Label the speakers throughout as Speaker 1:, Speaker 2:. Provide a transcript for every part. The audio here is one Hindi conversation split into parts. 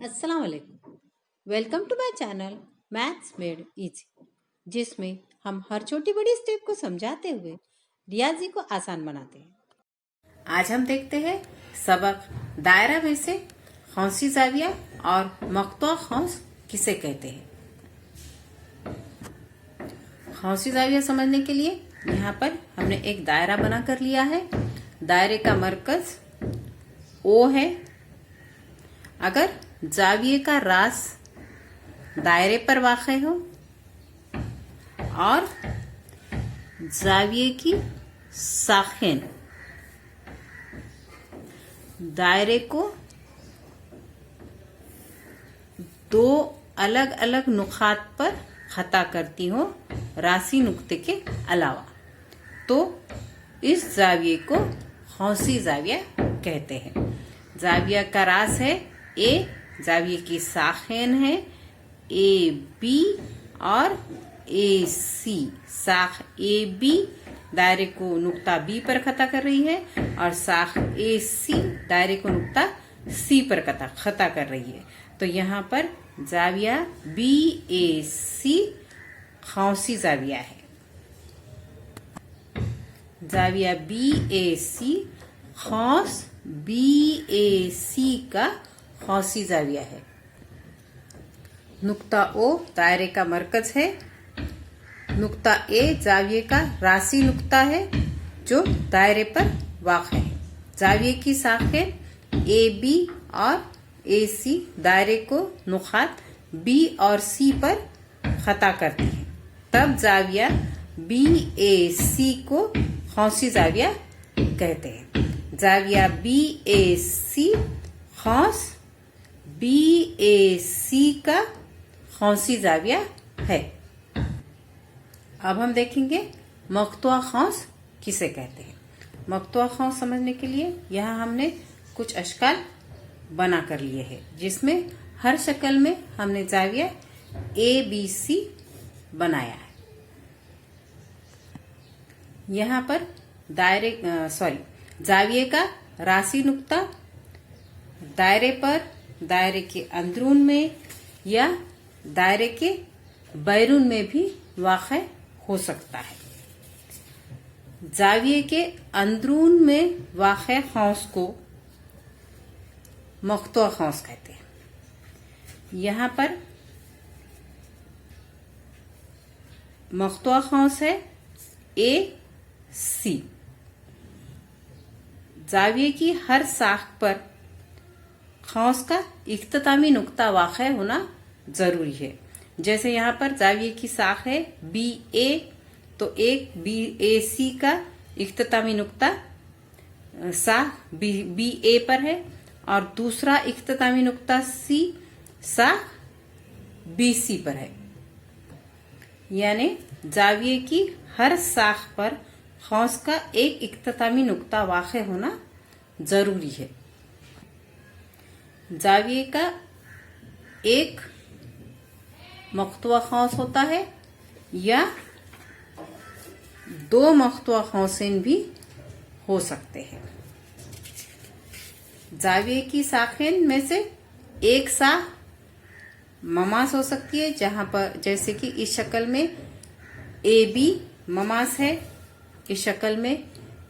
Speaker 1: अस्सलाम वालेकुम। Welcome to my channel maths made easy, जिसमें हम हर छोटी बड़ी स्टेप को समझाते हुए रियाजी को आसान बनाते हैं। आज हम देखते हैं सबक दायरा में से खौंसी जाविया और मक्तुआ खौंस किसे कहते हैं। खौंसी जाविया समझने के लिए यहाँ पर हमने एक दायरा बना कर लिया है। दायरे का मरकज ओ है। अगर जाविये का रास दायरे पर वाक़े हो और जाविये की साखिन दायरे को दो अलग अलग नुकात पर खता करती हो रासी नुक्ते के अलावा, तो इस जाविये को खौंसी जाविया कहते हैं। जाविया का रास है ए, जाविये की साखिन है ए बी और ए सी। साख ए बी दायरे को नुक्ता बी पर खता कर रही है और साख ए सी दायरे को नुक्ता सी पर खता कर रही है। तो यहाँ पर जाविया बी ए सी खौंसी जाविया है। जाविया बी ए सी खौंस बी ए सी का खौंसी जाविया है। नुक्ता ओ दायरे का मरकज है। नुक्ता ए जाविये का रासी नुक्ता है जो दायरे पर वाक़ है। जाविये की साखें ए बी और ए सी दायरे को नुकात बी और सी पर खता करती हैं। तब जाविया बी ए सी को खौंसी जाविया कहते हैं। जाविया बी ए सी खौंस बी ए सी का खौंसी जाविया है। अब हम देखेंगे मक्तुआ खौंस किसे कहते हैं। मक्तुआ खौंस समझने के लिए यहाँ हमने कुछ अशकाल बना कर लिए हैं, जिसमें हर शक्ल में हमने जाविया ए बी सी बनाया है। यहाँ पर जाविये का रासी नुक्ता दायरे पर, दायरे के अंदरून में या दायरे के बैरून में भी वाक़े हो सकता है। जाविये के अंदरून में वाक़े खौंस को मक्तुआ खौंस कहते हैं। यहाँ पर मक्तुआ खौंस है ए सी। जाविये की हर साख पर खौंस का इख्तितामी नुक्ता वाक़े होना जरूरी है। जैसे यहाँ पर जाविये की साख है बी ए, तो एक बी ए सी का इख्तितामी नुक्ता साख बी ए पर है और दूसरा इख्तितामी नुक्ता सी साख बी सी पर है। यानी जाविये की हर साख पर खौंस का एक इख्तितामी नुक्ता वाक़े होना जरूरी है। जाविये का एक मक्तुआ खौंस होता है या दो मक्तुआ खौंसें भी हो सकते हैं। जाविये की साखें में से एक साख ममास हो सकती है, जहां पर जैसे कि इस शक्ल में ए बी ममास है, इस शक्ल में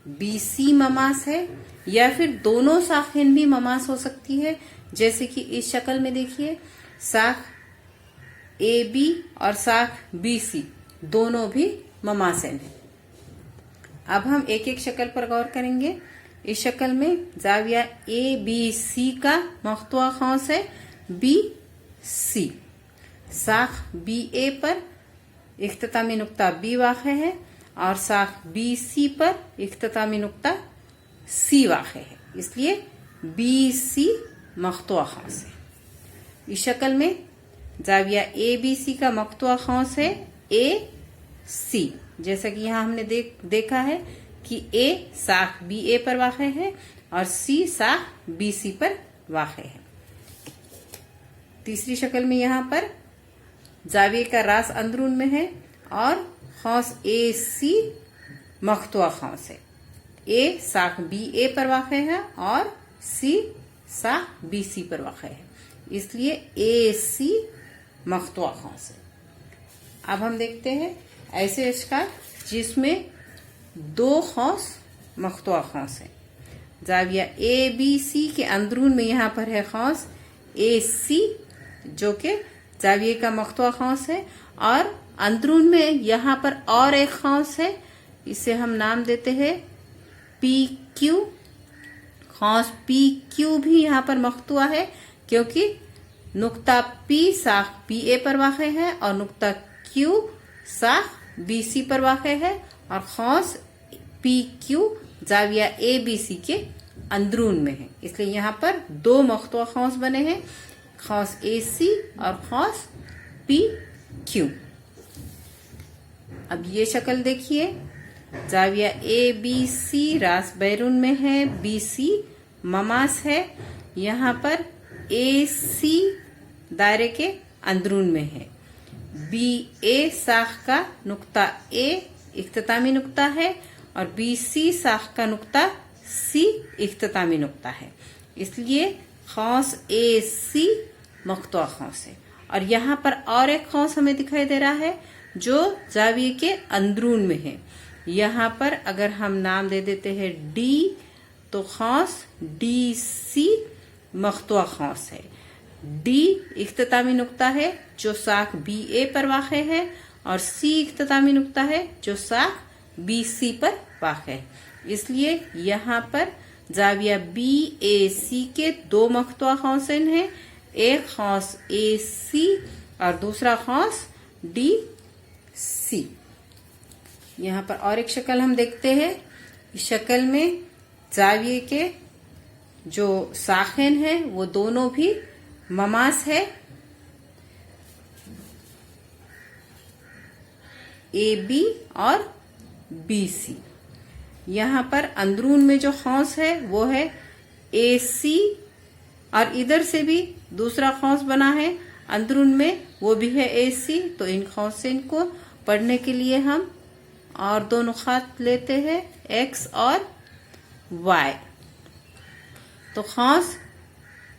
Speaker 1: बी सी ममास है, या फिर दोनों साखें भी ममास हो सकती है। जैसे कि इस शक्ल में देखिए साख ए बी और साख बी सी दोनों भी ममासेन है। अब हम एक एक शक्ल पर गौर करेंगे। इस शक्ल में जाविया ए बी सी का मक्तुआ खौंस है बी सी। साख बी ए पर इख्तितामी नुक्ता बी वाक़े है और साख बी सी पर इख्तितामी नुक्ता सी वाक़े है, इसलिए बी सी मक्तुआ खौंस है। इस शक्ल में जाविया ए बी सी का मक्तुआ खौंस है ए सी। जैसा कि यहाँ हमने देखा है कि ए साख बी ए पर वाक़े है और सी साख बी सी पर वाक़े है। तीसरी शक्ल में यहाँ पर जाविये का रास अंदरून में है और खौंस ए सी मक्तुआ खौंस है। ए साख बी ए पर वाक़े है और सी साख बी सी पर वाक़ है। इसलिए ए सी मख्तुआ खौंस है। अब हम देखते हैं ऐसे अशकार जिसमें दो खौंस मख्तुआ खौंस है। जाविया ए बी सी के अंदरून में यहाँ पर है खौंस ए सी जो कि जाविये का मख्तुआ खौंस है, और अंदरून में यहाँ पर और एक खौंस है, इसे हम नाम देते हैं पी क्यू। खौंस पी क्यू भी यहाँ पर मख्तुआ है क्योंकि नुक्ता पी साख बी ए पर वाक़े है और नुक्ता क्यू साख बी सी पर वाक़े है, और खौंस पी क्यू जाविया ए बी सी के अंदरून में है। इसलिए यहाँ पर दो मख्तुआ खौंस बने हैं, खौंस ए सी और खौंस पी क्यू। अब ये शक्ल देखिए, जाविया ए बी सी रास बैरून में है, बी सी ममास है, यहाँ पर ए सी दायरे के अंदरून में है, बी ए साख का नुक्ता ए इख्तितामी नुक्ता है और बी सी साख का नुक्ता सी इख्तितामी नुक्ता है। इसलिए खौंस ए सी मख्तुआ खौंस है। और यहाँ पर और एक खौंस हमें दिखाई दे रहा है जो जाविये के अंदरून में है। यहाँ पर अगर हम नाम दे देते हैं डी, तो खौंस डी सी मख्तुआ खौंस है। डी इख्तितामी नुक्ता है जो साख बी ए पर वाक़े है, और सी इख्तितामी नुक्ता है जो साख बी सी पर वाक़े है। इसलिए यहाँ पर जाविया बी ए सी के दो मख्तुआ खौंसें हैं, एक खौंस ए सी और दूसरा खौंस डी सी। यहाँ पर और एक शक्ल हम देखते हैं। इस शक्ल में जाविये के जो साखिन हैं वो दोनों भी ममास है, ए बी और बी सी। यहाँ पर अंदरून में जो खौंस है वो है ए सी, और इधर से भी दूसरा खौंस बना है अंदरून में, वो भी है ए सी। तो इन खौंसें को पढ़ने के लिए हम और दो नुकात लेते हैं, एक्स और वाई। तो खौंस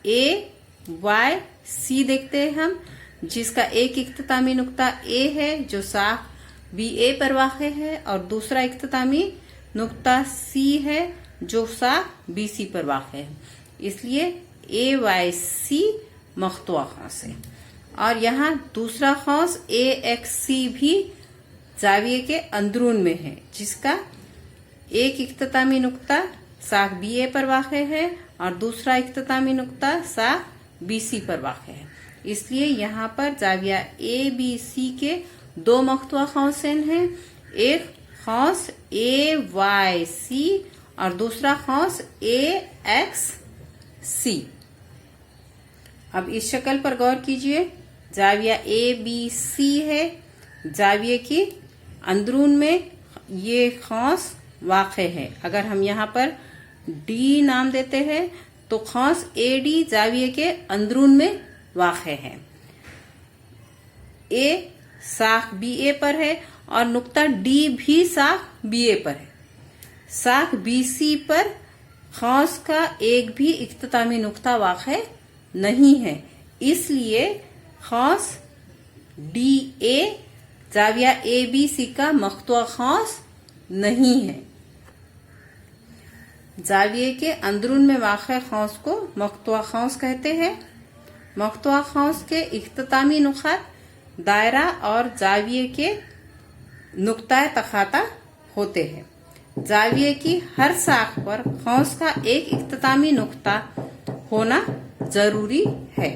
Speaker 1: ए वाई सी देखते हैं हम, जिसका एक इख्तितामी नुक्ता ए है जो साख बी ए पर वाक़े है, और दूसरा इख्तितामी नुक्ता सी है जो साख बी सी पर वाक़े है। इसलिए ए वाई सी मख्तुआ खौंस है। और यहाँ दूसरा खौंस ए एक्स सी भी जाविये के अंदरून में है, जिसका एक इख्तितामी नुक्ता साख बी ए पर वाक़े है और दूसरा इख्तितामी नुक्ता साख बी सी पर वाक़े है। इसलिए यहाँ पर जाविया ए बी सी के दो मख्तुआ खौंसें हैं, एक खौंस ए वाई सी और दूसरा खौंस ए एक्स सी। अब इस शक्ल पर गौर कीजिए, जाविया ए बी सी है, जाविये की अंदरून में ये खौंस वाक़े है। अगर हम यहाँ पर डी नाम देते हैं तो खौंस ए डी जाविये के अंदरून में वाक़े है। ए साख बी ए पर है और नुक्ता डी भी साख बी ए पर है। साख बी सी पर खौंस का एक भी इख्तितामी नुक्ता वाक़े नहीं है, इसलिए खौंस डी ए जाविया ए बी सी का मख्तुआ खौंस नहीं है। जाविये के अंदरून में वाक़े खौंस को मख्तुआ खौंस कहते हैं। मख्तुआ खौंस के इख्तितामी नुकात दायरा और जाविये के नुक्ता तखाता होते हैं। जाविये की हर साख पर खौंस का एक इख्तितामी नुक्ता होना जरूरी है।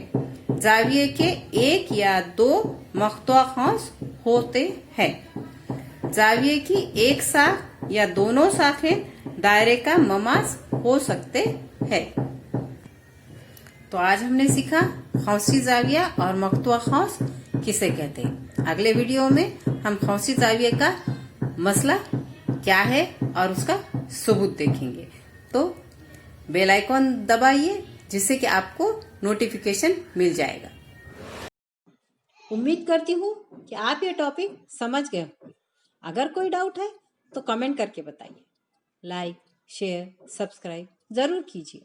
Speaker 1: जाविये के एक या दो मख्तुआ खौंस होते हैं। जाविये की एक साख या दोनों साखें दायरे का ममास हो सकते हैं। तो आज हमने सीखा खौंसी जाविया और मख्तुआ खौंस किसे कहते हैं। अगले वीडियो में हम खौंसी जाविये का मसला क्या है और उसका सबूत देखेंगे। तो बेल आइकॉन दबाइए जिससे कि आपको नोटिफिकेशन मिल जाएगा। उम्मीद करती हूँ कि आप ये टॉपिक समझ गए। अगर कोई डाउट है तो कमेंट करके बताइए। लाइक, शेयर, सब्सक्राइब जरूर कीजिए।